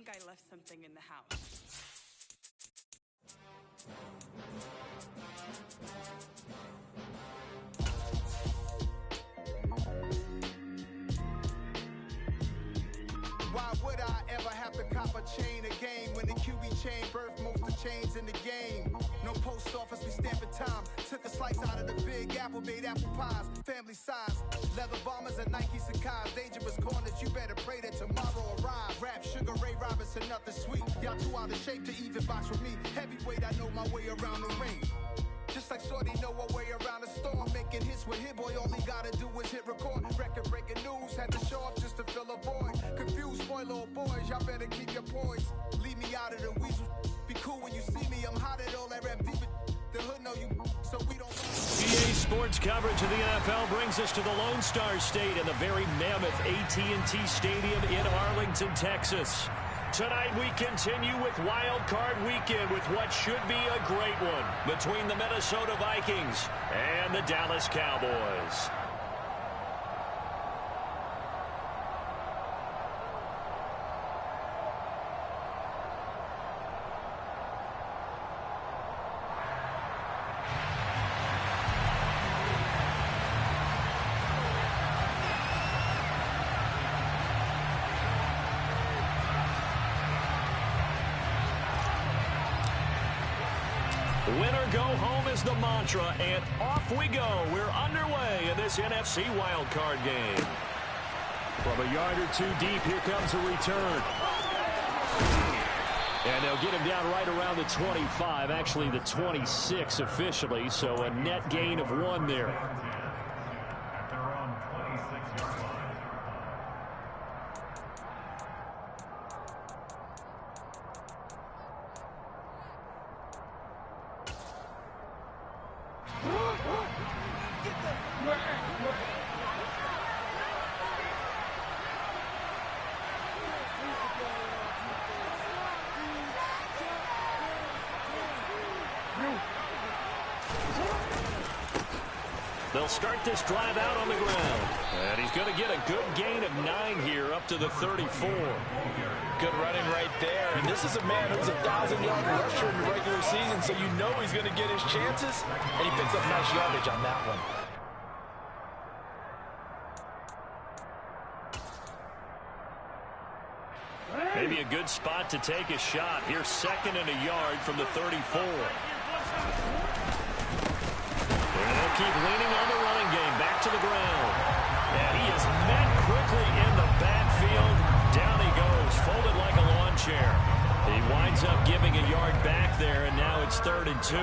I left something in the house. Why would I ever have to cop a chain again when the QB chain birthed most of chains in the game? No post office, we stamping time. Took a slice out of the big apple, made apple pies, family size. Leather bombers and Nike Sakai's. Dangerous corners, you better pray that tomorrow arrives. Rap, Sugar Ray Robinson, nothing sweet. Y'all too out of shape to even box with me. Heavyweight, I know my way around the ring. Just like Shorty know her way around the storm. Making hits with Hit Boy, all he gotta do is hit record. Record-breaking news, had to show up just to fill a void. Confused, spoiled little boys, y'all better keep your poise. Leave me out of the weasel. Be cool when you see me, I'm hot at all that rap deep. The hood know you, so we don't... EA Sports coverage of the NFL brings us to the Lone Star State and the very mammoth AT&T Stadium in Arlington, Texas. Tonight we continue with Wildcard Weekend with what should be a great one between the Minnesota Vikings and the Dallas Cowboys. Winner go home is the mantra, and off we go. We're underway in this NFC wildcard game. From a yard or two deep, here comes a return. And they'll get him down right around the 25, actually the 26 officially, so a net gain of 1 there. They'll start this drive out on the ground. And he's going to get a good gain of 9 here up to the 34. Good running right there. And this is a man who's a 1,000-yard rusher in the regular season, so you know he's going to get his chances. And he picks up nice yardage on that one. Maybe a good spot to take a shot. Here's 2nd and a yard from the 34. They'll keep leaning on the running game. Back to the ground. And he is met quickly in the backfield. Down he goes, folded like a lawn chair. He winds up giving a yard back there, and now it's 3rd and 2.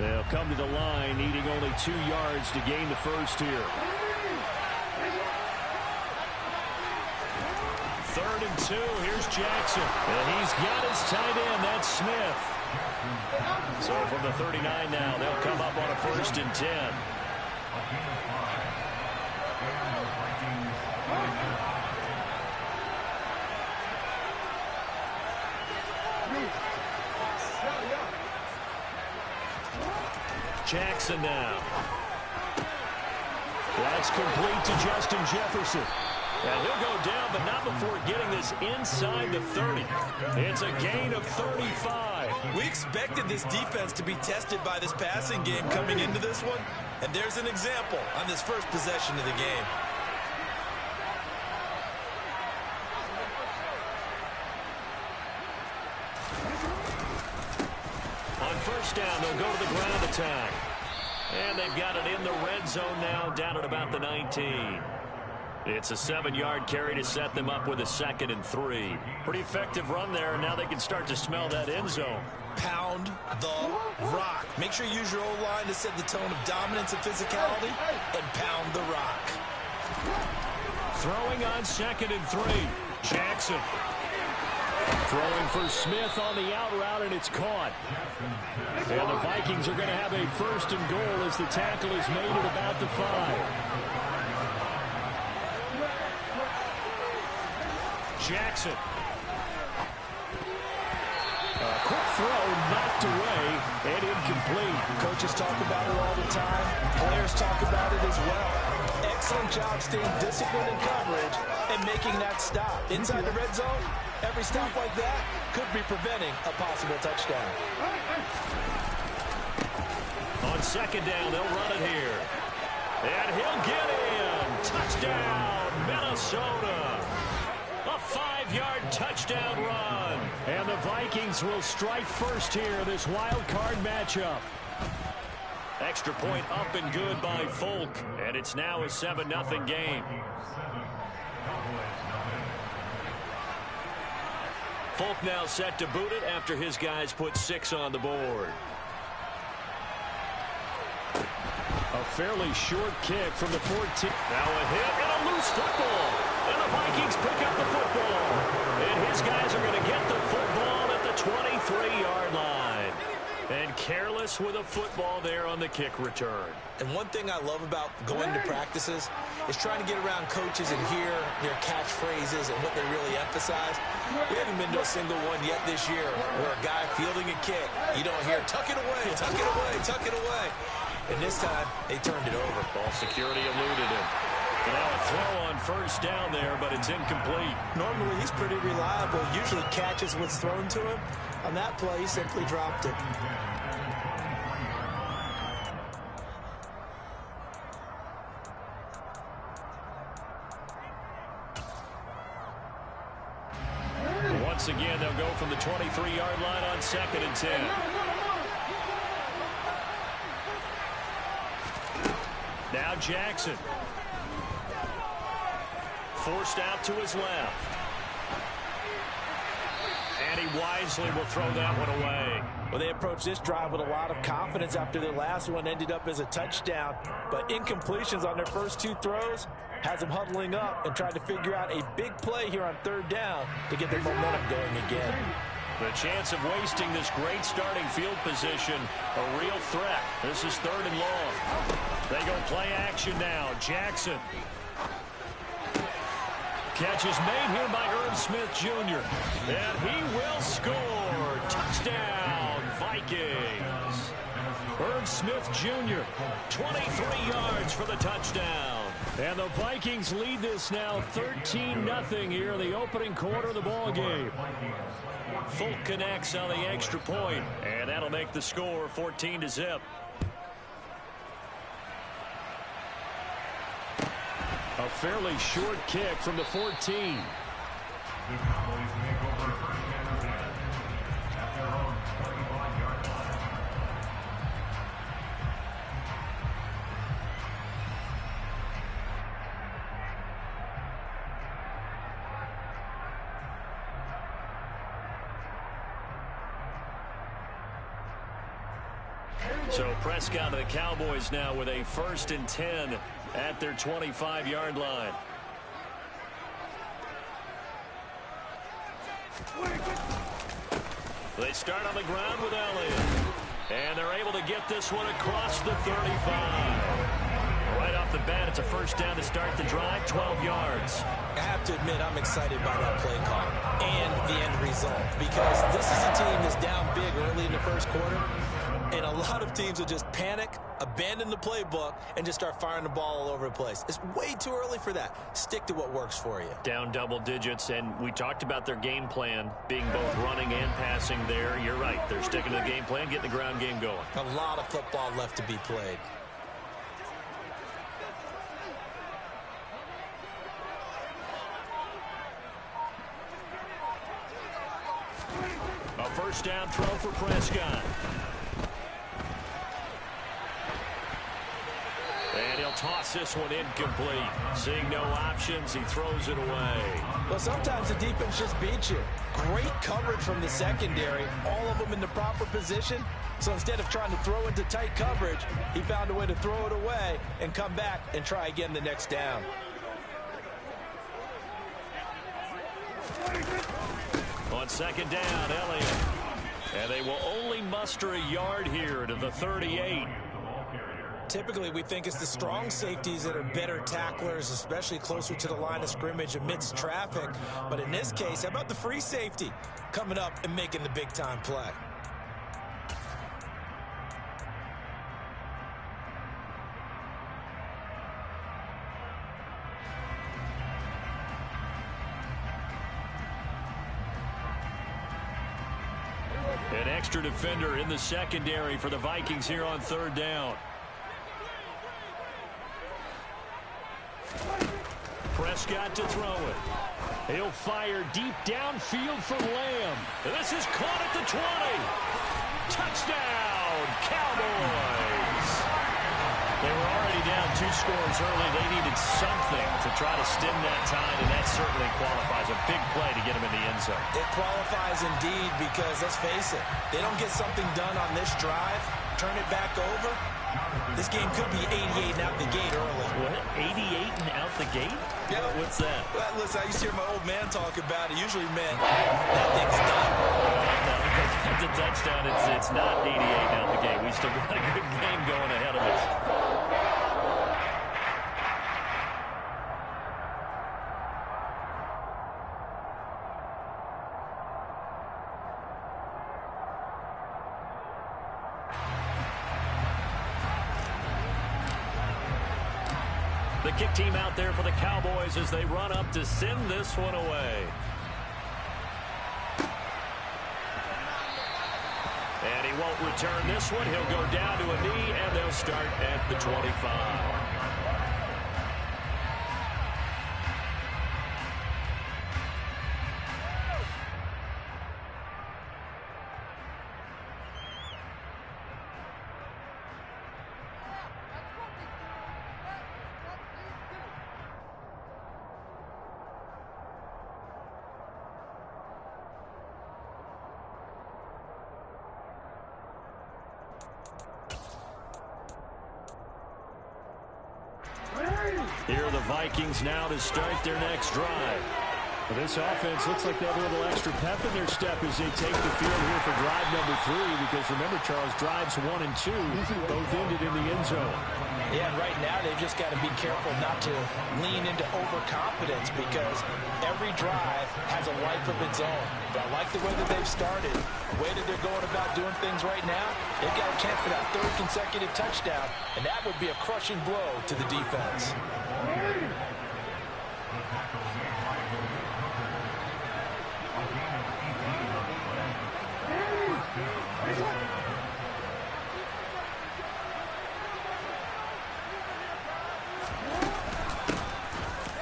They'll come to the line, needing only 2 yards to gain the first here. 3rd and 2. Here's Jackson. And he's got his tight end. That's Smith. So from the 39 now, they'll come up on a 1st and 10. Jackson now. That's complete to Justin Jefferson. And he'll go down, but not before getting this inside the 30. It's a gain of 35. We expected this defense to be tested by this passing game coming into this one. And there's an example on this first possession of the game. On 1st down, they'll go to the ground attack. And they've got it in the red zone now, down at about the 19. It's a 7-yard carry to set them up with a 2nd and 3. Pretty effective run there, and now they can start to smell that end zone. Pound the rock. Make sure you use your O-line to set the tone of dominance and physicality, and pound the rock. Throwing on 2nd and 3. Jackson. Throwing for Smith on the out route, and it's caught. And the Vikings are going to have a 1st and goal as the tackle is made at about the 5. Jackson. A quick throw, not knocked away and incomplete. Coaches talk about it all the time. Players talk about it as well. Excellent job staying disciplined in coverage and making that stop. Inside the red zone, every stop like that could be preventing a possible touchdown. On second down, they'll run it here. And he'll get in. Touchdown, Minnesota. A 5-yard touchdown run. And the Vikings will strike first here, this wild card matchup. Extra point up and good by Folk. And it's now a 7-0 game. Folk now set to boot it after his guys put 6 on the board. A fairly short kick from the 14. Now a hit and a loose football. And the Vikings pick up the football. And his guys are going to get the football at the 23-yard line. And careless with a football there on the kick return. And one thing I love about going to practices is trying to get around coaches and hear their catchphrases and what they really emphasize. We haven't been to a single one yet this year where a guy fielding a kick, you don't hear, tuck it away, tuck it away, tuck it away. And this time, they turned it over. Ball security eluded him. And now a throw on first down there, but it's incomplete. Normally, he's pretty reliable. Usually catches what's thrown to him. On that play, he simply dropped it. Once again, they'll go from the 23-yard line on 2nd and 10. Now Jackson. Forced out to his left. And he wisely will throw that one away. Well, they approached this drive with a lot of confidence after their last one ended up as a touchdown. But incompletions on their first 2 throws has them huddling up and trying to figure out a big play here on 3rd down to get their momentum going again. The chance of wasting this great starting field position, a real threat. This is 3rd and long. They go play action now. Jackson. Catch is made here by Irv Smith Jr. And he will score. Touchdown, Vikings. Irv Smith Jr., 23 yards for the touchdown. And the Vikings lead this now 13-0 here in the opening quarter of the ball game. Folk connects on the extra point, and that'll make the score 14-0. A fairly short kick from the 14. So Prescott and the Cowboys now with a 1st and 10 at their 25-yard line. They start on the ground with Elliott. And they're able to get this one across the 35. Right off the bat, it's a 1st down to start the drive, 12 yards. I have to admit, I'm excited by that play call and the end result, because this is a team that's down big early in the 1st quarter. And a lot of teams will just panic, abandon the playbook, and just start firing the ball all over the place. It's way too early for that. Stick to what works for you. Down double digits, and we talked about their game plan being both running and passing there. You're right. They're sticking to the game plan, getting the ground game going. A lot of football left to be played. A 1st down throw for Prescott. And he'll toss this one incomplete. Seeing no options, he throws it away. Well, sometimes the defense just beats you. Great coverage from the secondary, all of them in the proper position. So instead of trying to throw into tight coverage, he found a way to throw it away and come back and try again the next down. On 2nd down, Elliott. And they will only muster a yard here to the 38. Typically, we think it's the strong safeties that are better tacklers, especially closer to the line of scrimmage amidst traffic. But in this case, how about the free safety coming up and making the big-time play? An extra defender in the secondary for the Vikings here on third down. Prescott to throw it. He'll fire deep downfield for Lamb. This is caught at the 20. Touchdown, Cowboys. They were already down 2 scores early. They needed something to try to stem that tide, and that certainly qualifies. A big play to get them in the end zone. It qualifies indeed because, let's face it, they don't get something done on this drive, turn it back over. This game could be 88 and out the gate early. What? 88 and out the gate? Yeah. What's that? Well, listen, I used to hear my old man talk about it. Usually meant that thing's done. That's a touchdown. It's not 88 and out the gate. We still got a good game going ahead of us. The kick team out there for the Cowboys as they run up to send this one away. And he won't return this one. He'll go down to a knee, and they'll start at the 25. Here are the Vikings now to start their next drive. Well, this offense looks like they have a little extra pep in their step as they take the field here for drive number 3, because remember, Charles, drives 1 and 2 both ended in the end zone. Yeah, and right now they've just got to be careful not to lean into overconfidence, because every drive has a life of its own. But I like the way that they've started, the way that they're going about doing things right now. They've got a chance for that 3rd consecutive touchdown, and that would be a crushing blow to the defense.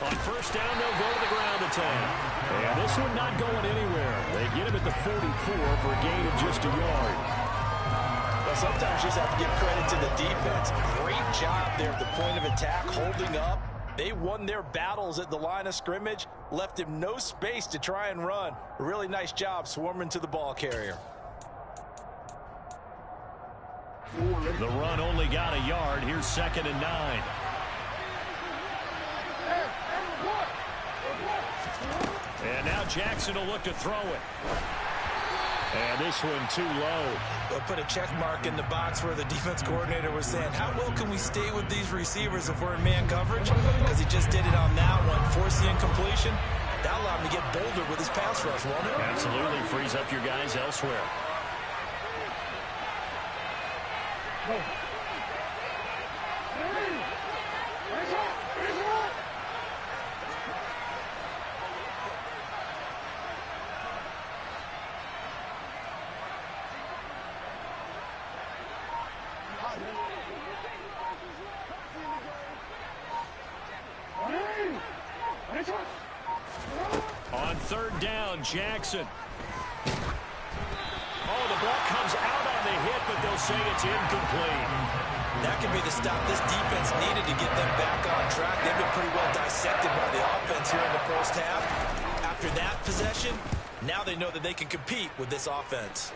On first down, they'll go to the ground attack. And this one not going anywhere. They get him at the 44 for a gain of just a yard. Well, sometimes you just have to give credit to the defense. Great job there at the point of attack, holding up. They won their battles at the line of scrimmage, left him no space to try and run. A really nice job swarming to the ball carrier. The run only got a yard. Here's 2nd and 9. And now Jackson will look to throw it. And this one too low. They'll put a check mark in the box where the defense coordinator was saying, how well can we stay with these receivers if we're in man coverage? Because he just did it on that one. Force the incompletion. That allowed him to get bolder with his pass rush, won't it? Absolutely. Frees up your guys elsewhere. On 3rd down, Jackson. Oh, the ball comes out on the hit, but they'll say it's incomplete. That could be the stop this defense needed to get them back on track. They've been pretty well dissected by the offense here in the first half. After that possession, now they know that they can compete with this offense.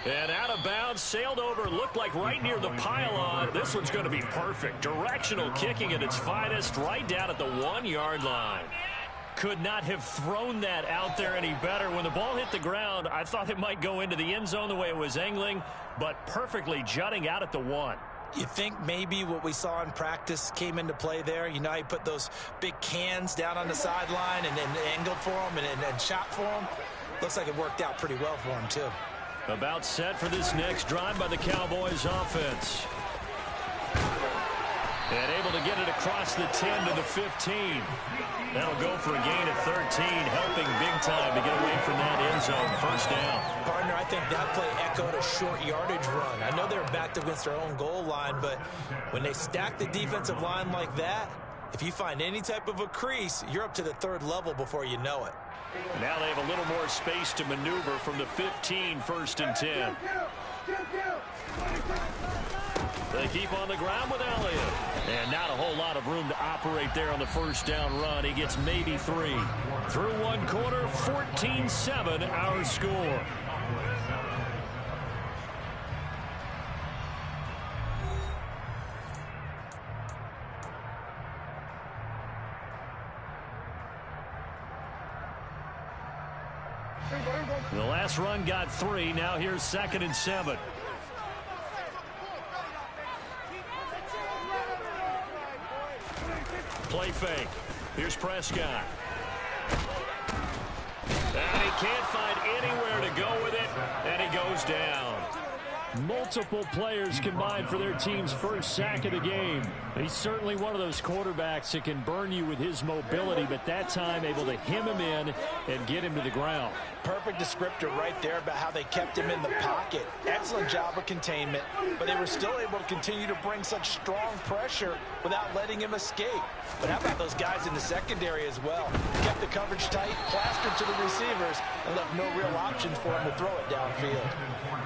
And out of bounds, sailed over, looked like right near the pylon. This one's going to be perfect. Directional kicking at its finest, right down at the 1-yard line. Could not have thrown that out there any better. When the ball hit the ground, I thought it might go into the end zone the way it was angling, but perfectly jutting out at the 1. You think maybe what we saw in practice came into play there? You know, he put those big cans down on the sideline and angled for them and shot for them. Looks like it worked out pretty well for him, too. About set for this next drive by the Cowboys offense. And able to get it across the 10 to the 15. That'll go for a gain of 13, helping big time to get away from that end zone. First down. Partner, I think that play echoed a short yardage run. I know they're backed against their own goal line, but when they stack the defensive line like that, if you find any type of a crease, you're up to the third level before you know it. Now they have a little more space to maneuver from the 15, first and 10. They keep on the ground with Elliott. And not a whole lot of room to operate there on the first down run. He gets maybe 3. Through one quarter, 14-7 our score. The last run got 3. Now here's 2nd and 7. Play fake. Here's Prescott. And he can't find anywhere to go with it, and he goes down. Multiple players combined for their team's first sack of the game. He's certainly one of those quarterbacks that can burn you with his mobility, but that time able to hem him in and get him to the ground. Perfect descriptor right there about how they kept him in the pocket. Excellent job of containment, but they were still able to continue to bring such strong pressure without letting him escape. But how about those guys in the secondary as well? Kept the coverage tight, plastered to the receivers, and left no real options for him to throw it downfield.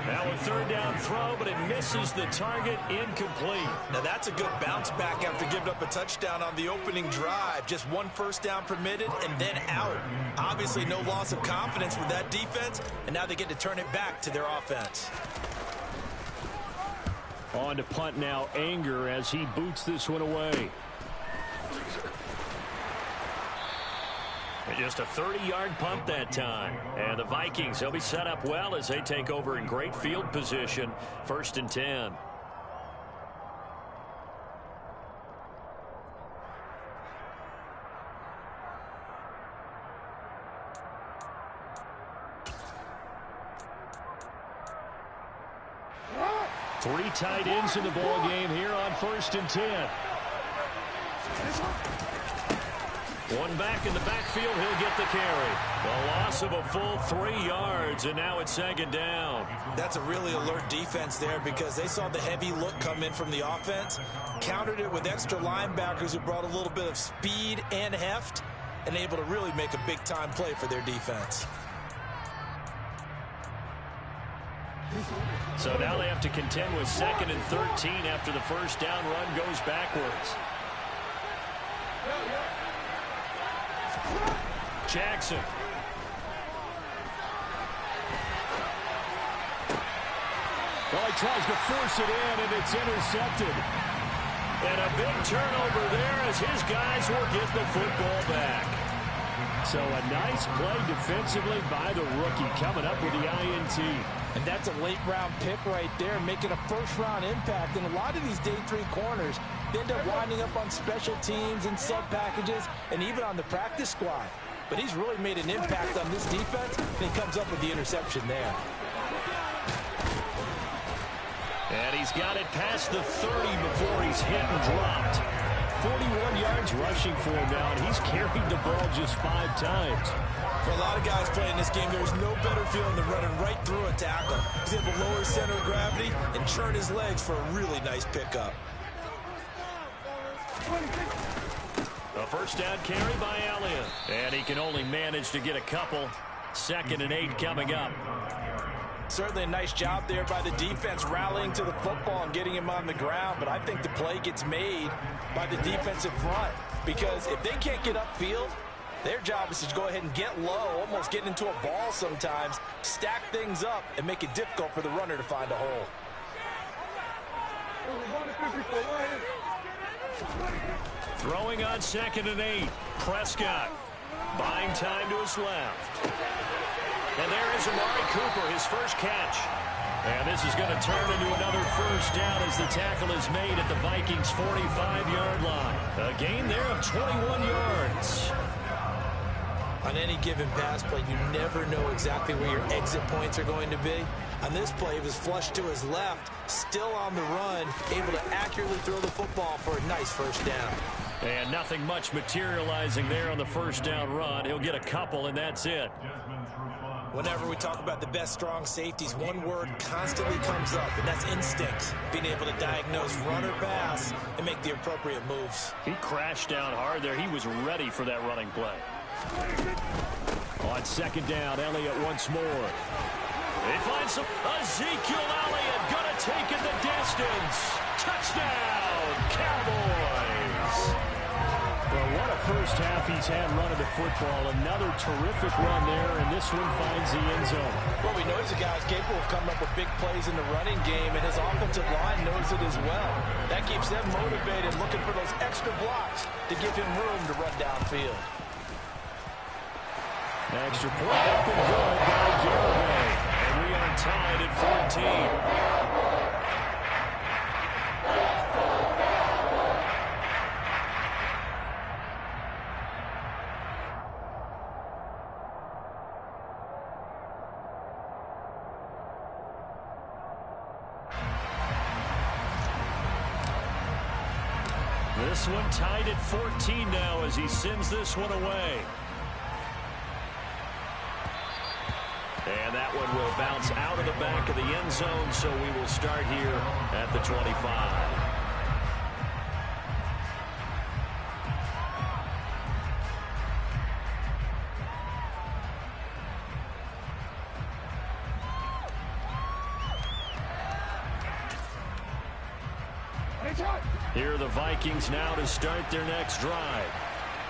Now a third down throw, but it misses the target, incomplete. Now that's a good bounce back after giving up a touchdown on the opening drive. Just one first down permitted and then out. Obviously no loss of confidence with that defense, and now they get to turn it back to their offense. On to punt now, Anger, as he boots this one away. Just a 30-yard punt that time. And the Vikings, they'll be set up well as they take over in great field position. 1st and 10. Three tight ends in the ball game here on 1st and 10. One back in the backfield, he'll get the carry. The loss of a full 3 yards, and now it's 2nd down. That's a really alert defense there because they saw the heavy look come in from the offense, countered it with extra linebackers who brought a little bit of speed and heft, and able to really make a big-time play for their defense. So now they have to contend with 2nd and 13 after the first down run goes backwards. Jackson. Well, he tries to force it in, and it's intercepted. And a big turnover there as his guys will get the football back. So a nice play defensively by the rookie, coming up with the INT. And that's a late-round pick right there, making a first-round impact. And a lot of these day 3 corners, they end up winding up on special teams and sub packages and even on the practice squad. But he's really made an impact on this defense, and he comes up with the interception there. And he's got it past the 30 before he's hit and dropped. 41 yards rushing for him now, and he's carried the ball just 5 times. For a lot of guys playing this game, there's no better feeling than running right through a tackle. He's able to lower his center of gravity and churn his legs for a really nice pickup. A first down carry by Elliott. And he can only manage to get a couple. 2nd and 8 coming up. Certainly a nice job there by the defense rallying to the football and getting him on the ground, but I think the play gets made by the defensive front because if they can't get upfield, their job is to go ahead and get low, almost get into a ball sometimes, stack things up, and make it difficult for the runner to find a hole. Throwing on 2nd and 8. Prescott buying time to his left. And there is Amari Cooper, his first catch. And this is going to turn into another first down as the tackle is made at the Vikings' 45-yard line. A gain there of 21 yards. On any given pass play, you never know exactly where your exit points are going to be. On this play, he was flushed to his left, still on the run, able to accurately throw the football for a nice first down. And nothing much materializing there on the first down run. He'll get a couple, and that's it. Whenever we talk about the best strong safeties, one word constantly comes up, and that's instinct. Being able to diagnose run or pass and make the appropriate moves. He crashed down hard there. He was ready for that running play. On second down, Elliott once more. He finds some Ezekiel Elliott gonna take it the distance. Touchdown, Cowboys. Well, what a first half he's had running the football. Another terrific run there, and this one finds the end zone. Well, we know he's a guy who's capable of coming up with big plays in the running game, and his offensive line knows it as well. That keeps them motivated, looking for those extra blocks to give him room to run downfield. Extra point up and good by Garibay. And we are tied at 14. This one tied at 14 now as he sends this one away. And that one will bounce out of the back of the end zone, so we will start here at the 25. Here are the Vikings now to start their next drive.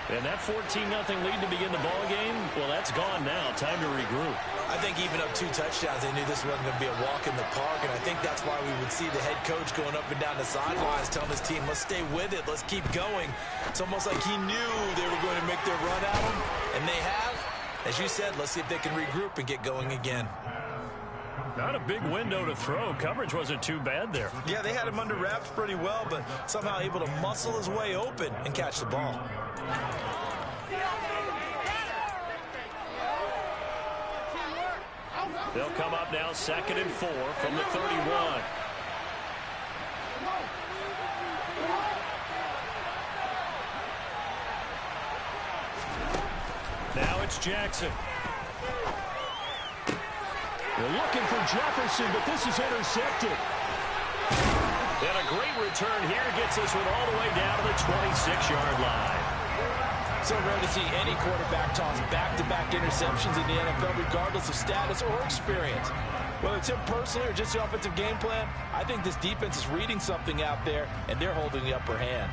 And that 14-0 lead to begin the ball game, well, that's gone now. Time to regroup. I think even up 2 touchdowns, they knew this wasn't going to be a walk in the park, and I think that's why we would see the head coach going up and down the sidelines telling his team, let's stay with it, let's keep going. It's almost like he knew they were going to make their run at him, and they have. As you said, let's see if they can regroup and get going again. Not a big window to throw. Coverage wasn't too bad there. Yeah, they had him under wraps pretty well, but somehow able to muscle his way open and catch the ball. They'll come up now 2nd and 4 from the 31. Now it's Jackson. They're looking for Jefferson, but this is intercepted. And a great return here gets this one all the way down to the 26-yard line. So rare to see any quarterback toss back-to-back interceptions in the NFL, regardless of status or experience. Whether it's him personally or just the offensive game plan, I think this defense is reading something out there, and they're holding the upper hand.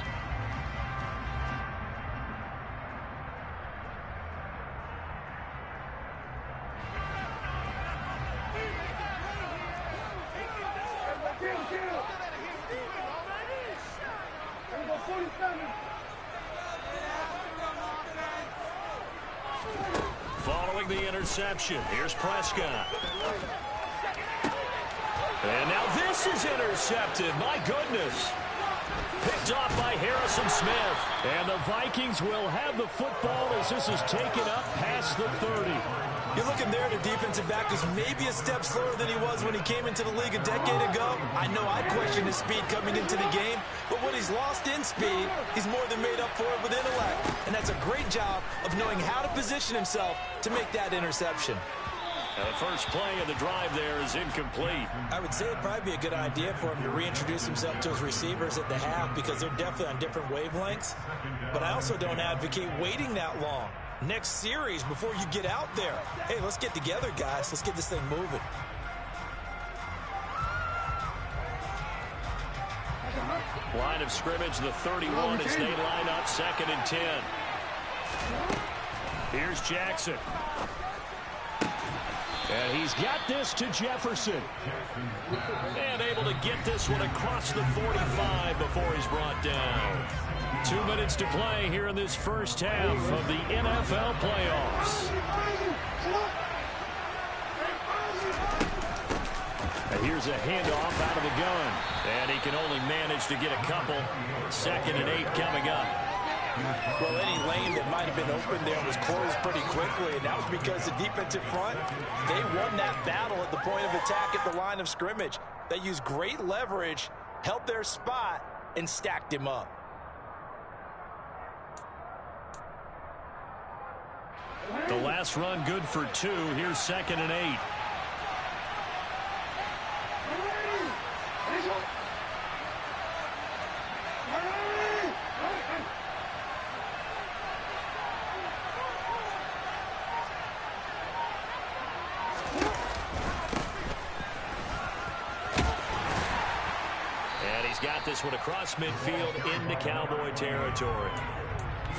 Following the interception, here's Prescott. And now this is intercepted. My goodness. Picked off by Harrison Smith. And the Vikings will have the football as this is taken up past the 30. You're looking there at a defensive back who's maybe a step slower than he was when he came into the league a decade ago. I know I questioned his speed coming into the game, but what he's lost in speed, he's more than made up for it with intellect. And that's a great job of knowing how to position himself to make that interception. Now the first play of the drive there is incomplete. I would say it'd probably be a good idea for him to reintroduce himself to his receivers at the half because they're definitely on different wavelengths. But I also don't advocate waiting that long. Next series before you get out there. Hey, let's get together, guys. Let's get this thing moving. Line of scrimmage, the 31 as they line up 2nd and 10. Here's Jackson. And he's got this to Jefferson. And able to get this one across the 45 before he's brought down. 2 minutes to play here in this first half of the NFL playoffs. And here's a handoff out of the gun. And he can only manage to get a couple. 2nd and 8 coming up. Well, any lane that might have been open there was closed pretty quickly, and that was because the defensive front, they won that battle at the point of attack at the line of scrimmage. They used great leverage, held their spot, and stacked him up. The last run good for 2. Here's 2nd and 8. And he's got this one across midfield into Cowboy territory.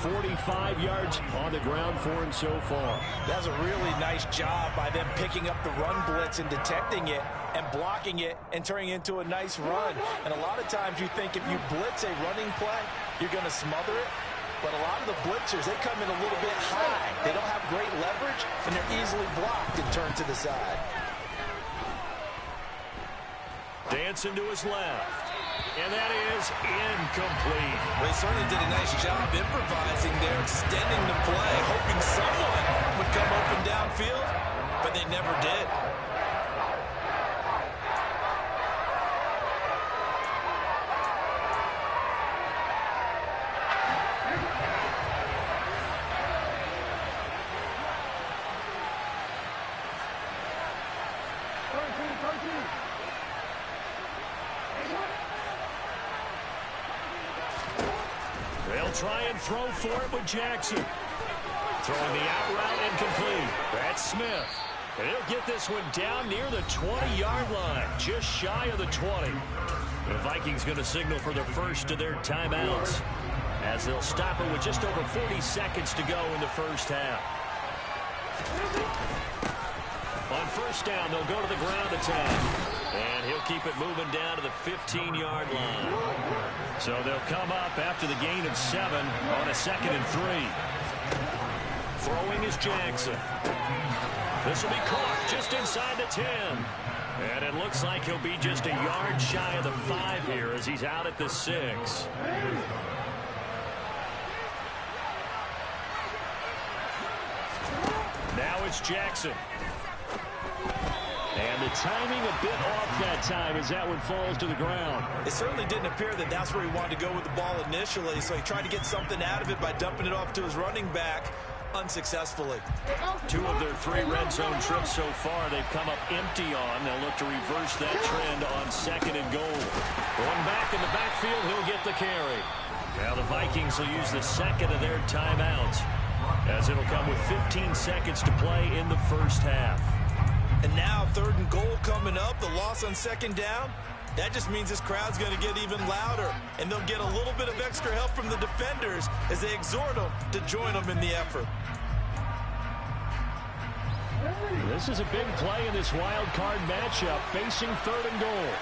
45 yards on the ground for him so far. That's a really nice job by them picking up the run blitz and detecting it and blocking it and turning it into a nice run. And a lot of times you think if you blitz a running play, you're going to smother it. But a lot of the blitzers, they come in a little bit high. They don't have great leverage, and they're easily blocked and turned to the side. Dancing to his left. And that is incomplete. Well, they certainly did a nice job improvising there, extending the play, hoping someone would come open downfield, but they never did. Try and throw for it with Jackson. Throwing the out route incomplete. That's Smith. And he'll get this one down near the 20-yard line, just shy of the 20. The Vikings going to signal for their first of their timeouts as they'll stop it with just over 40 seconds to go in the first half. On first down, they'll go to the ground attack. And he'll keep it moving down to the 15-yard line. So they'll come up after the gain of 7 on a 2nd and 3. Throwing is Jackson. This will be caught just inside the 10. And it looks like he'll be just a yard shy of the 5 here as he's out at the 6. Now it's Jackson. And the timing a bit off that time as that one falls to the ground. It certainly didn't appear that that's where he wanted to go with the ball initially, so he tried to get something out of it by dumping it off to his running back unsuccessfully. 2 of their 3 red zone trips so far they've come up empty on. They'll look to reverse that trend on 2nd and goal. Going back in the backfield, he'll get the carry. Now the Vikings will use the 2nd of their timeouts as it'll come with 15 seconds to play in the first half. And now 3rd and goal coming up, the loss on 2nd down. That just means this crowd's going to get even louder, and they'll get a little bit of extra help from the defenders as they exhort them to join them in the effort. This is a big play in this wild card matchup, facing 3rd and goal.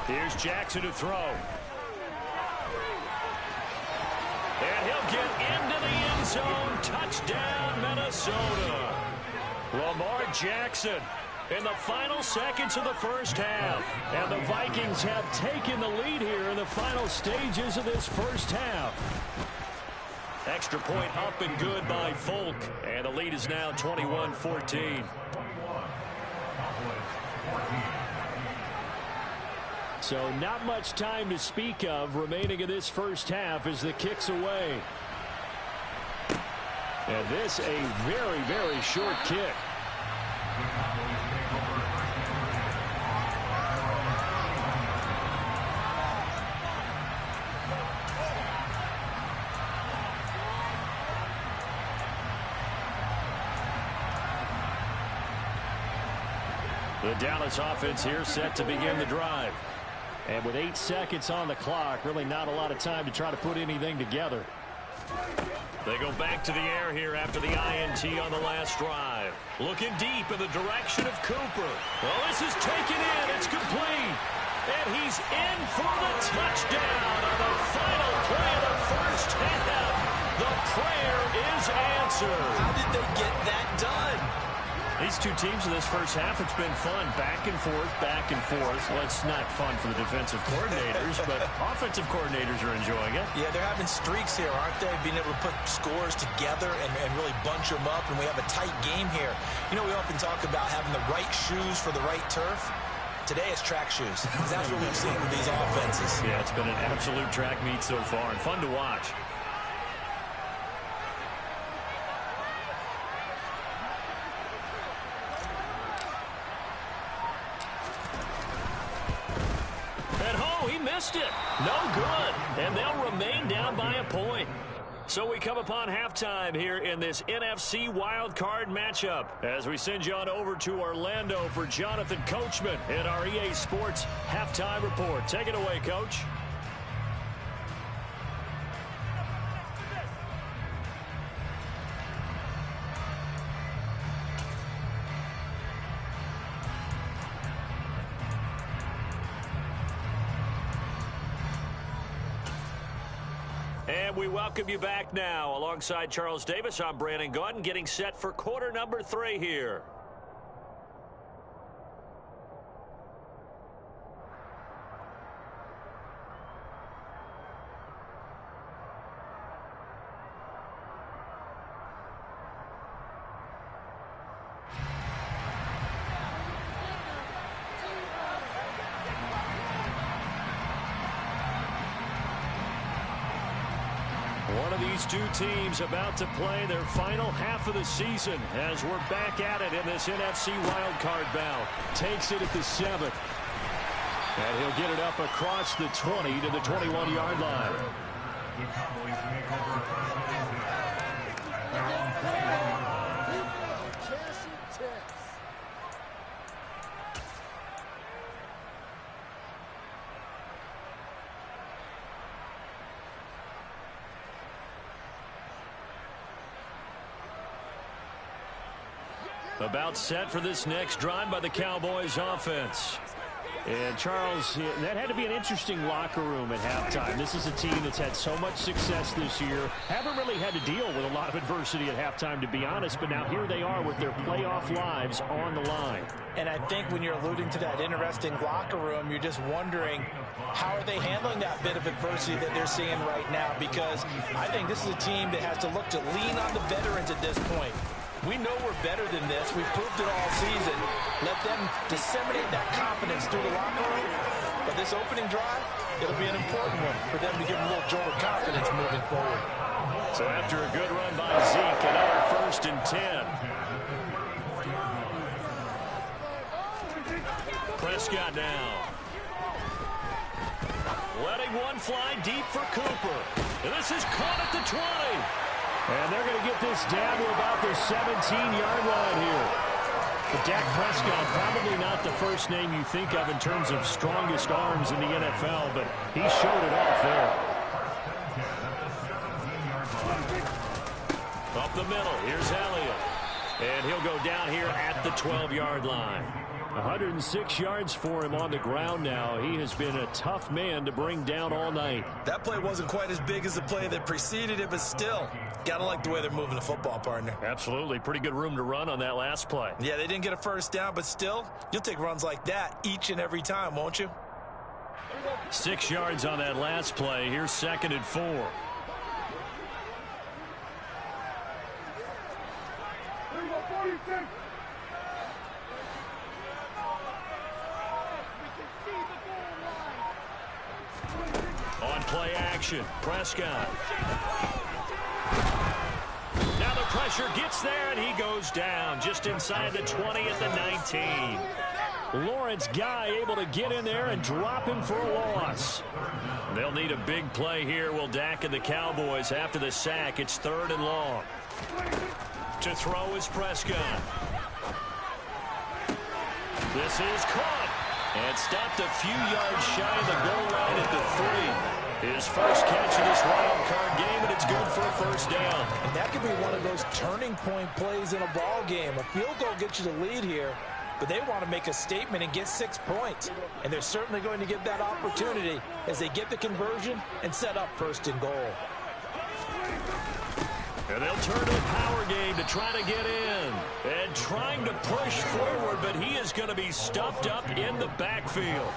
Here's Jackson to throw. And he'll get into the end zone. Touchdown, Minnesota. Lamar Jackson in the final seconds of the first half. And the Vikings have taken the lead here in the final stages of this first half. Extra point up and good by Folk. And the lead is now 21-14. So not much time to speak of remaining in this first half as the kick's away. And this a very, very short kick. The Dallas offense here set to begin the drive. And with 8 seconds on the clock, really not a lot of time to try to put anything together. They go back to the air here after the INT on the last drive. Looking deep in the direction of Cooper. Well, this is taken in. It's complete. And he's in for the touchdown on the final play of the first half. The prayer is answered. How did they get that done? These two teams in this first half, it's been fun. Back and forth, back and forth. Well, it's not fun for the defensive coordinators, but offensive coordinators are enjoying it. Yeah, they're having streaks here, aren't they? Being able to put scores together and really bunch them up, and we have a tight game here. You know, we often talk about having the right shoes for the right turf. Today it's track shoes, because that's what we've seen with these offenses. Yeah, it's been an absolute track meet so far, and fun to watch. Missed it. No good. And they'll remain down by a point. So we come upon halftime here in this NFC Wildcard matchup as we send you on over to Orlando for Jonathan Coachman in our EA Sports Halftime Report. Take it away, Coach. And we welcome you back now. Alongside Charles Davis, I'm Brandon Gaudin, getting set for quarter number 3 here. One of these two teams about to play their final half of the season as we're back at it in this NFC wildcard bout. Takes it at the 7th. And he'll get it up across the 20 to the 21-yard line. About set for this next drive by the Cowboys offense. And Charles, that had to be an interesting locker room at halftime. This is a team that's had so much success this year. Haven't really had to deal with a lot of adversity at halftime, to be honest. But now here they are with their playoff lives on the line. And I think when you're alluding to that interesting locker room, you're just wondering, how are they handling that bit of adversity that they're seeing right now? Because I think this is a team that has to look to lean on the veterans at this point. We know we're better than this. We've proved it all season. Let them disseminate that confidence through the locker room. But this opening drive, it'll be an important one for them to give them a little jolt of confidence moving forward. So after a good run by Zeke, another 1st and 10. Prescott now. Letting one fly deep for Cooper. And this is caught at the 20. And they're going to get this down to about the 17-yard line here. But Dak Prescott, probably not the first name you think of in terms of strongest arms in the NFL, but he showed it off there. Up the middle, here's Elliott. And he'll go down here at the 12-yard line. 106 yards for him on the ground now. He has been a tough man to bring down all night. That play wasn't quite as big as the play that preceded it, but still, gotta like the way they're moving the football, partner. Absolutely. Pretty good room to run on that last play. Yeah, they didn't get a first down, but still, you'll take runs like that each and every time, won't you? 6 yards on that last play. Here's 2nd and 4. On play action, Prescott. Now the pressure gets there, and he goes down just inside the 20 at the 19. Lawrence Guy able to get in there and drop him for a loss. They'll need a big play here, will Dak and the Cowboys after the sack. It's 3rd and long. To throw is Prescott. This is caught. And stopped a few yards shy of the goal line at the 3. His first catch of this wild card game, and it's good for a first down. And that could be one of those turning point plays in a ball game. A field goal gets you the lead here. but they want to make a statement and get 6 points. And they're certainly going to get that opportunity as they get the conversion and set up 1st and goal. And they'll turn to the power game to try to get in. And trying to push forward, but he is going to be stuffed up in the backfield.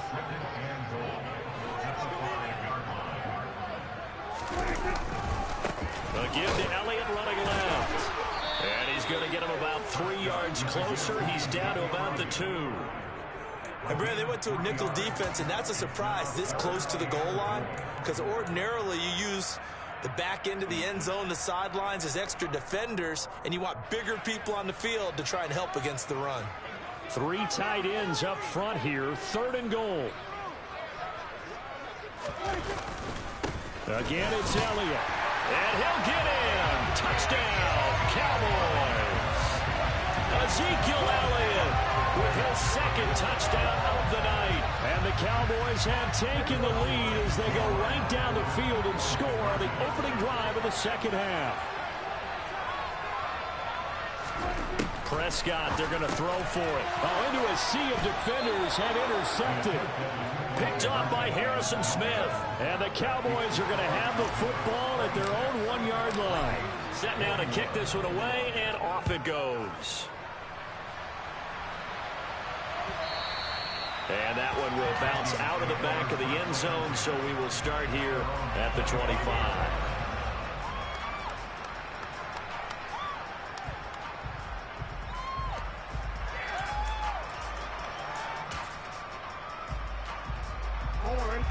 A give to Elliott running left. And he's going to get him about 3 yards closer. He's down to about the 2. And Brad, they went to a nickel defense, and that's a surprise this close to the goal line, because ordinarily you use the back end of the end zone, the sidelines as extra defenders, and you want bigger people on the field to try and help against the run. 3 tight ends up front here, 3rd and goal. Again, it's Elliott. And he'll get in. Touchdown, Cowboys. Ezekiel Elliott with his 2nd touchdown of the night. And the Cowboys have taken the lead as they go right down the field and score on the opening drive of the 2nd half. Prescott, they're going to throw for it. Oh, into a sea of defenders and intercepted. Picked off by Harrison Smith. And the Cowboys are going to have the football at their own 1-yard line. Set now to kick this one away, and off it goes. And that one will bounce out of the back of the end zone, so we will start here at the 25.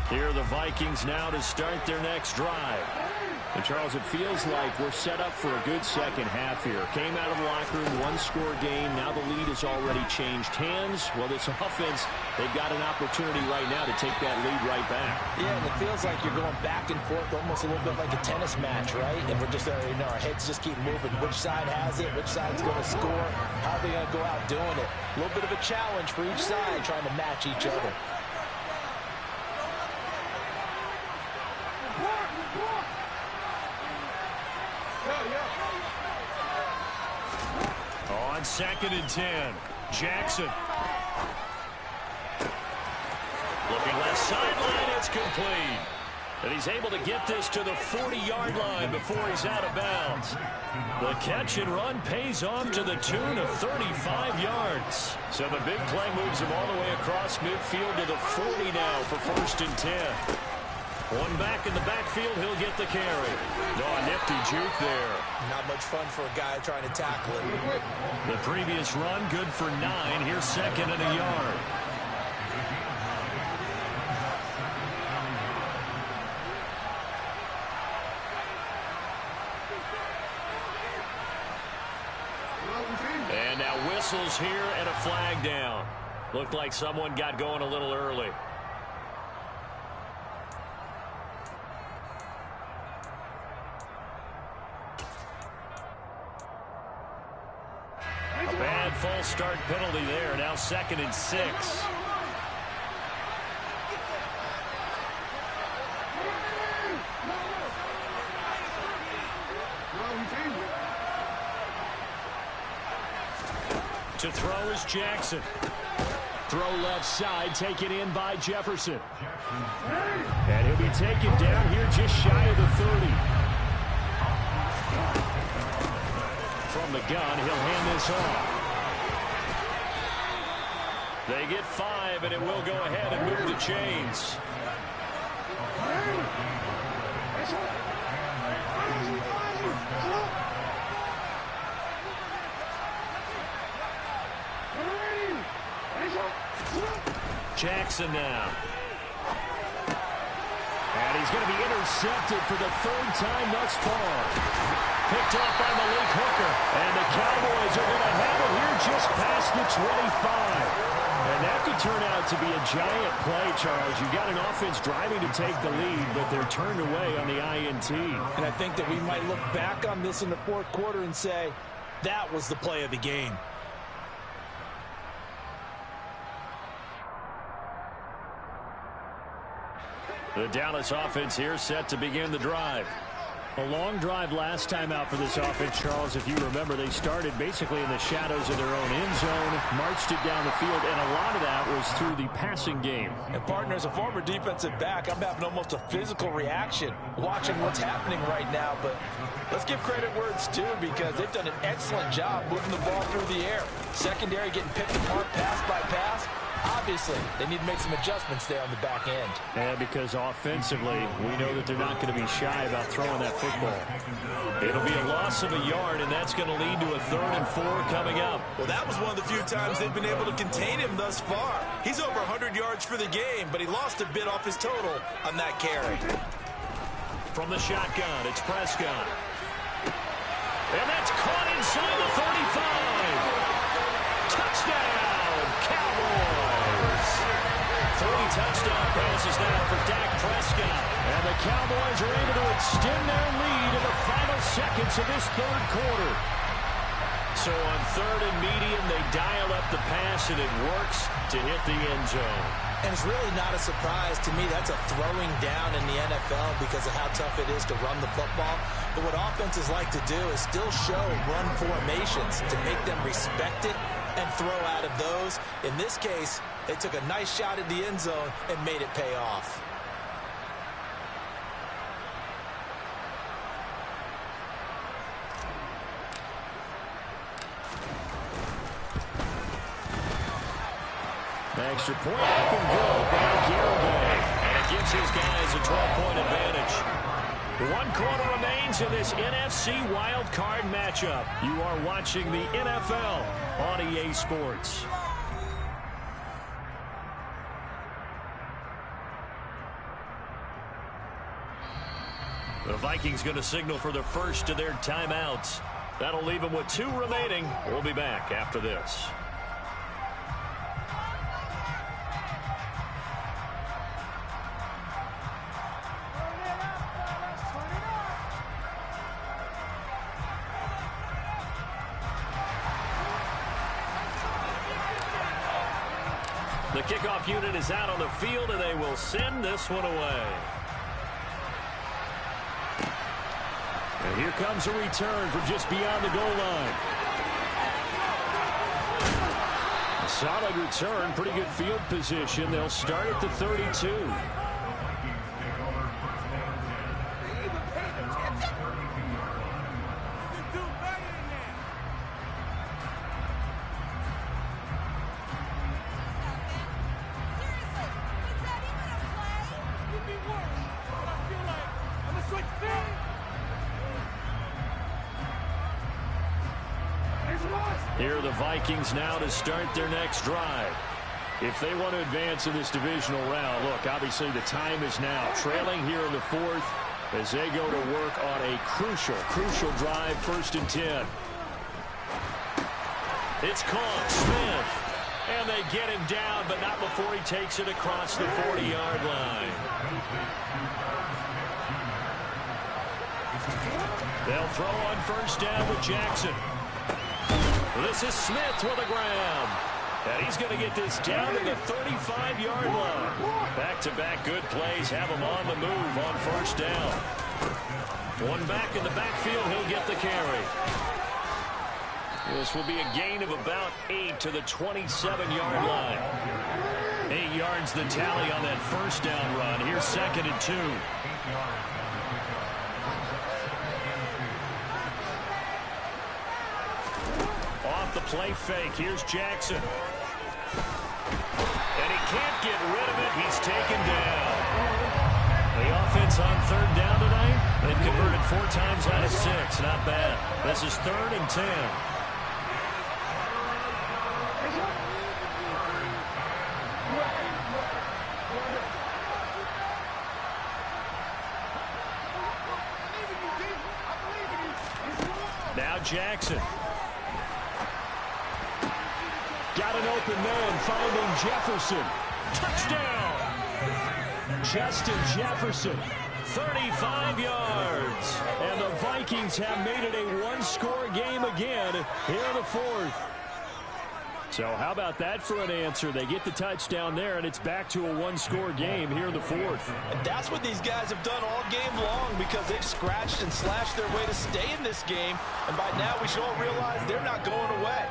Here are the Vikings now to start their next drive. And Charles, it feels like we're set up for a good 2nd half here. Came out of the locker room, 1-score game. Now the lead has already changed hands. Well, this offense, they've got an opportunity right now to take that lead right back. Yeah, and it feels like you're going back and forth, almost a little bit like a tennis match, right? And we're just, our heads just keep moving. Which side has it? Which side's going to score? How are they going to go out doing it? A little bit of a challenge for each side, trying to match each other. On 2nd and 10, Jackson. Looking left sideline, it's complete. And he's able to get this to the 40-yard line before he's out of bounds. The catch and run pays off to the tune of 35 yards. So the big play moves him all the way across midfield to the 40 now for 1st and 10. One back in the backfield, he'll get the carry. Oh, nifty juke there. Not much fun for a guy trying to tackle it. The previous run, good for 9. Here's 2nd and a yard. And now whistles here and a flag down. Looked like someone got going a little early. A bad false start penalty there. Now 2nd and 6. To throw is Jackson. Throw left side, taken in by Jefferson. And he'll be taken down here just shy of the 30. From the gun, he'll hand this off. They get 5, and it will go ahead and move the chains. Jackson now. And he's going to be intercepted for the 3rd time thus far. Picked off by Malik Hooker. And the Cowboys are going to have it here just past the 25. And that could turn out to be a giant play, Charles. You've got an offense driving to take the lead, but they're turned away on the INT. And I think that we might look back on this in the 4th quarter and say, that was the play of the game. The Dallas offense here set to begin the drive. A long drive last time out for this offense, Charles. If you remember, they started basically in the shadows of their own end zone, marched it down the field, and a lot of that was through the passing game. And, partner, as a former defensive back, I'm having almost a physical reaction watching what's happening right now. But let's give credit where it's due, because they've done an excellent job moving the ball through the air. Secondary getting picked apart pass by pass. Obviously, they need to make some adjustments there on the back end. And because offensively, we know that they're not going to be shy about throwing that football. It'll be a loss of a yard, and that's going to lead to a 3rd and 4 coming up. Well, that was one of the few times they've been able to contain him thus far. He's over 100 yards for the game, but he lost a bit off his total on that carry. From the shotgun, it's Prescott. And that's caught inside the 35. Touchdown, Cowboys. 3 touchdown passes now for Dak Prescott. And the Cowboys are able to extend their lead in the final seconds of this 3rd quarter. So on 3rd and medium, they dial up the pass, and it works to hit the end zone. And it's really not a surprise to me. That's a throwing down in the NFL because of how tough it is to run the football. But what offenses like to do is still show run formations to make them respect it and throw out of those. In this case, they took a nice shot at the end zone and made it pay off. Extra point up and good by Garibay. And it gives his guys a 12-point advantage. 1 quarter remains in this NFC Wildcard matchup. You are watching the NFL on EA Sports. The Vikings going to signal for the first of their timeouts. That'll leave them with 2 remaining. We'll be back after this. The kickoff unit is out on the field, and they will send this one away. And here comes a return from just beyond the goal line. A solid return, pretty good field position. They'll start at the 32. Here are the Vikings now to start their next drive. If they want to advance in this divisional round, look, obviously the time is now. Trailing here in the 4th as they go to work on a crucial drive, 1st and 10. It's caught, Smith. And they get him down, but not before he takes it across the 40-yard line. They'll throw on 1st down with Jackson. This is Smith with a grab. And he's going to get this down to the 35-yard line. Back-to-back good plays have him on the move on 1st down. One back in the backfield, he'll get the carry. This will be a gain of about 8 to the 27-yard line. 8 yards the tally on that 1st down run. Here's 2nd and 2. Off the play fake. Here's Jackson. And he can't get rid of it. He's taken down. The offense on 3rd down tonight. They've converted 4 times out of 6. Not bad. This is 3rd and 10. Now Jackson. Got an open man, finding Jefferson. Touchdown! Justin Jefferson, 35 yards. And the Vikings have made it a 1-score game again here in the 4th. So how about that for an answer? They get the touchdown there, and it's back to a one-score game here in the fourth. And that's what these guys have done all game long because they've scratched and slashed their way to stay in this game. And by now we should all realize they're not going away.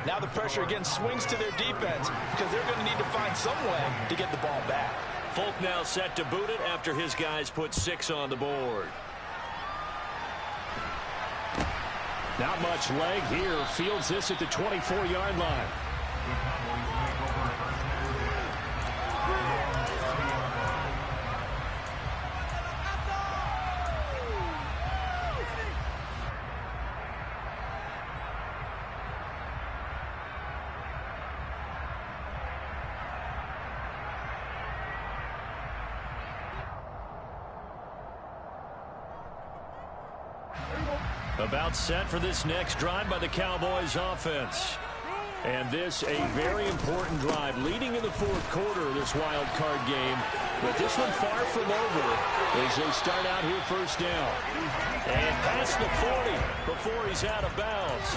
Now the pressure again swings to their defense because they're going to need to find some way to get the ball back. Folk now set to boot it after his guys put 6 on the board. Not much leg here. Fields this at the 24-yard line. About set for this next drive by the Cowboys offense. And this a very important drive leading in the fourth quarter of this wild card game. But this one far from over as they start out here first down. And past the 40 before he's out of bounds.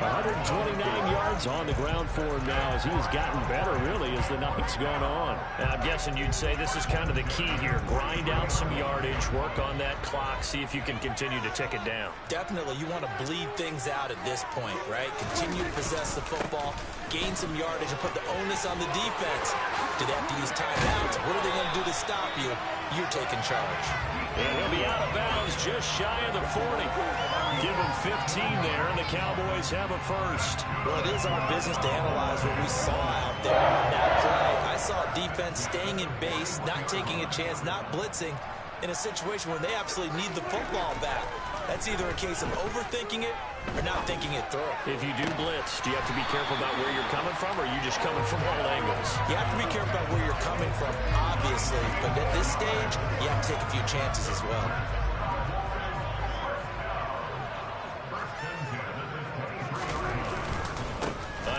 129 yards on the ground for him now as he has gotten better really as the night's gone on. And I'm guessing you'd say this is kind of the key here. Grind out some yardage, work on that clock, see if you can continue to tick it down. Definitely, you want to bleed things out at this point, right? Continue to possess the football, gain some yardage, and put the onus on the defense. Do they have to use timeouts? What are they going to do to stop you? You're taking charge. And he'll be out of bounds just shy of the 40. Give him 15 there, and the Cowboys have a first. Well, it is our business to analyze what we saw out there on that play. I saw defense staying in base, not taking a chance, not blitzing in a situation where they absolutely need the football back. That's either a case of overthinking it or not thinking it through. If you do blitz, do you have to be careful about where you're coming from, or are you just coming from all angles? You have to be careful about where you're coming from, obviously. But at this stage, you have to take a few chances as well.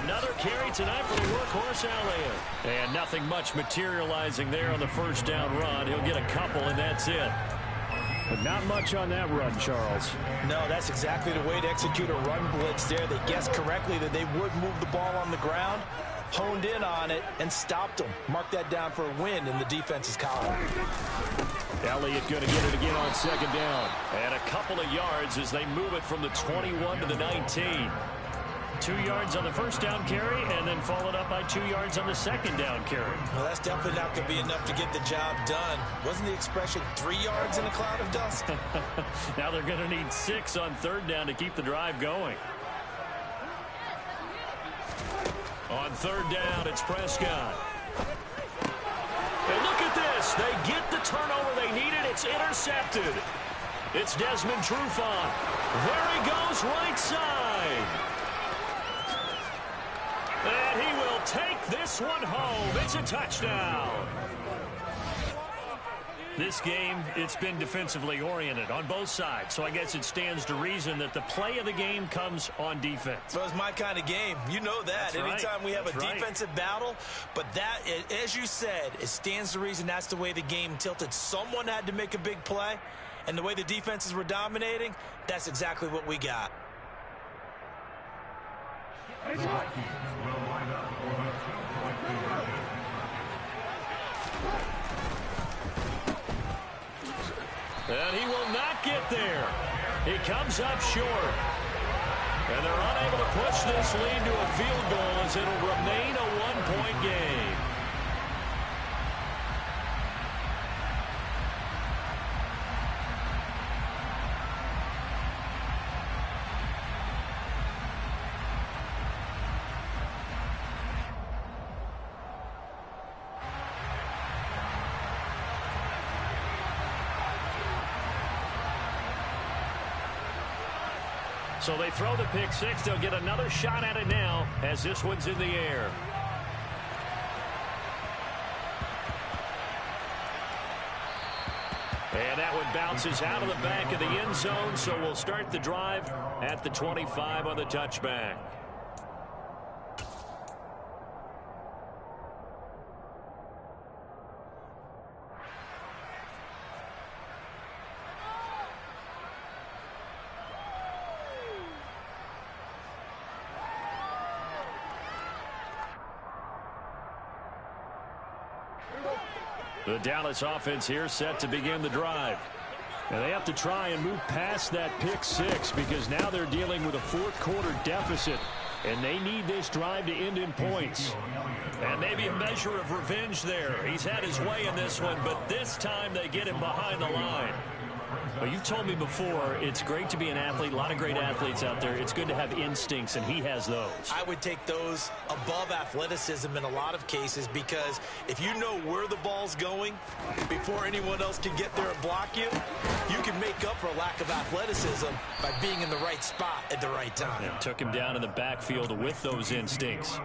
Another carry tonight for the workhorse Elliott. And nothing much materializing there on the first down run. He'll get a couple, and that's it. But not much on that run, Charles. No, that's exactly the way to execute a run blitz there. They guessed correctly that they would move the ball on the ground, honed in on it, and stopped them. Mark that down for a win in the defense's column. Elliott going to get it again on second down. And a couple of yards as they move it from the 21 to the 19. 2 yards on the first down carry, and then followed up by 2 yards on the second down carry. Well, that's definitely not going to be enough to get the job done. Wasn't the expression 3 yards in a cloud of dust? Now they're going to need 6 on third down to keep the drive going. On third down, it's Prescott. And look at this. They get the turnover they needed. It's intercepted. It's Desmond Trufant. There he goes, right side. And he will take this one home. It's a touchdown. This game, it's been defensively oriented on both sides. So I guess it stands to reason that the play of the game comes on defense. Well, it's my kind of game. You know that. That's right. Anytime we have That's a right. defensive battle. But that, as you said, it stands to reason that's the way the game tilted. Someone had to make a big play. And the way the defenses were dominating, that's exactly what we got. And he will not get there. He comes up short. And they're unable to push this lead to a field goal as it'll remain a one-point game. So they throw the pick six. They'll get another shot at it now as this one's in the air. And that one bounces out of the back of the end zone, so we'll start the drive at the 25 on the touchback. The Dallas offense here set to begin the drive. And they have to try and move past that pick six because now they're dealing with a fourth-quarter deficit, and they need this drive to end in points. And maybe a measure of revenge there. He's had his way in this one, but this time they get him behind the line. Well, you've told me before, it's great to be an athlete. A lot of great athletes out there. It's good to have instincts, and he has those. I would take those above athleticism in a lot of cases because if you know where the ball's going before anyone else can get there and block you, you can make up for a lack of athleticism by being in the right spot at the right time. And took him down in the backfield with those instincts.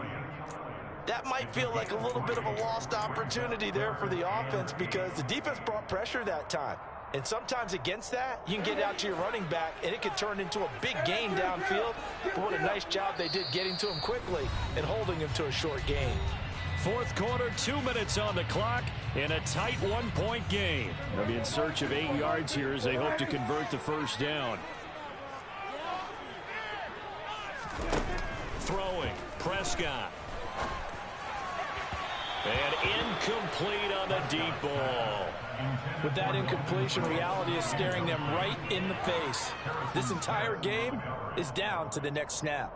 That might feel like a little bit of a lost opportunity there for the offense because the defense brought pressure that time. And sometimes against that, you can get out to your running back, and it could turn into a big gain downfield. But what a nice job they did getting to him quickly and holding him to a short gain. Fourth quarter, 2 minutes on the clock in a tight one-point game. They'll be in search of 8 yards here as they hope to convert the first down. Throwing, Prescott. And incomplete on the deep ball. With that incompletion, reality is staring them right in the face. This entire game is down to the next snap.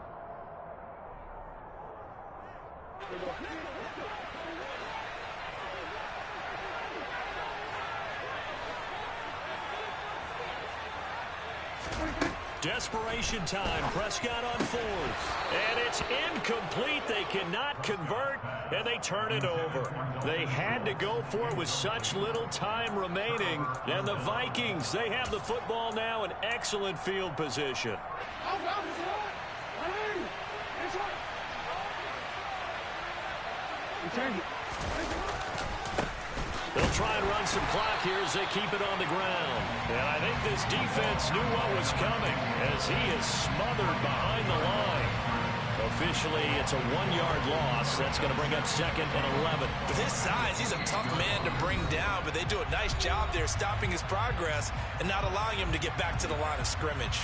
Desperation time. Prescott on fourth. And it's incomplete. They cannot convert, and they turn it over. They had to go for it with such little time remaining. And the Vikings, they have the football now in excellent field position. They'll try and run some clock here as they keep it on the ground. And I think this defense knew what was coming as he is smothered behind the line. Officially, it's a 1-yard loss. That's going to bring up 2nd and 11. With his size, he's a tough man to bring down, but they do a nice job there stopping his progress and not allowing him to get back to the line of scrimmage.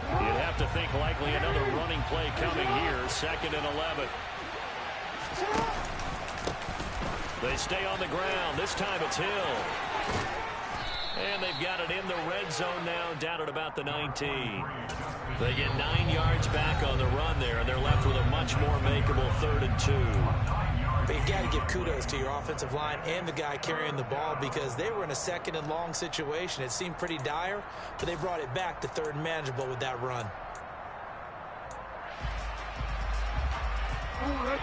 You'd have to think likely another running play coming here. 2nd and 11. They stay on the ground. This time it's Hill. And they've got it in the red zone now, down at about the 19. They get 9 yards back on the run there, and they're left with a much more makeable 3rd and 2. But you've got to give kudos to your offensive line and the guy carrying the ball because they were in a 2nd and long situation. It seemed pretty dire, but they brought it back to 3rd and manageable with that run.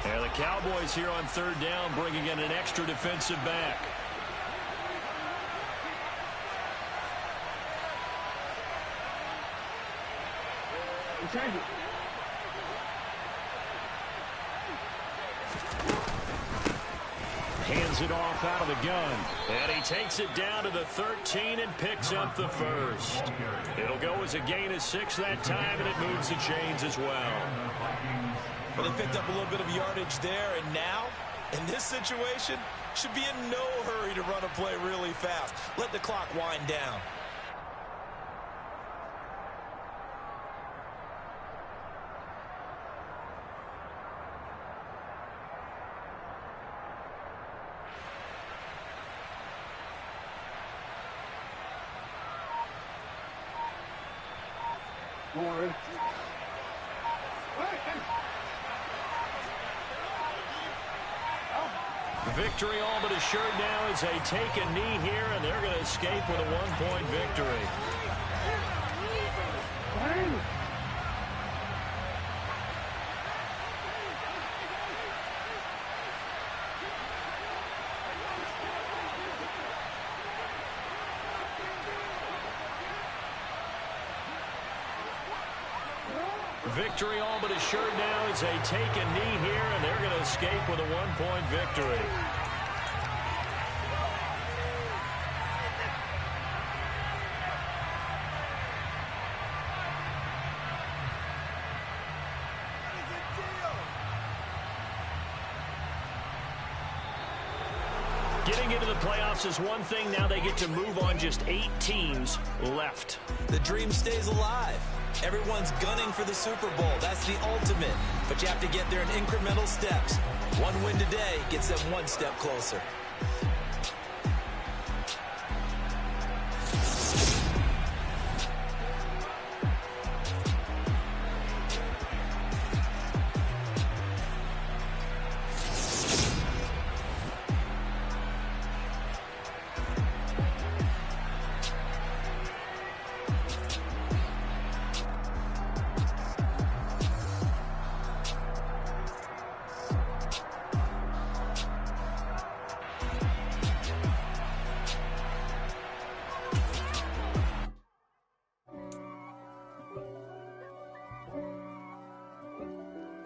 And the Cowboys here on 3rd down, bringing in an extra defensive back. Hands it off out of the gun. And he takes it down to the 13 and picks up the first. It'll go as a gain of 6 that time, and it moves the chains as well. But they picked up a little bit of yardage there, and now, in this situation, should be in no hurry to run a play really fast. Let the clock wind down. Victory all but assured now as they take a knee here, and they're going to escape with a 1-point victory. Victory all but assured now as they take a knee here, and they're going to escape with a 1-point victory. Getting into the playoffs is one thing. Now they get to move on. Just 8 teams left. The dream stays alive. Everyone's gunning for the Super Bowl. That's the ultimate. But you have to get there in incremental steps. One win today gets them one step closer.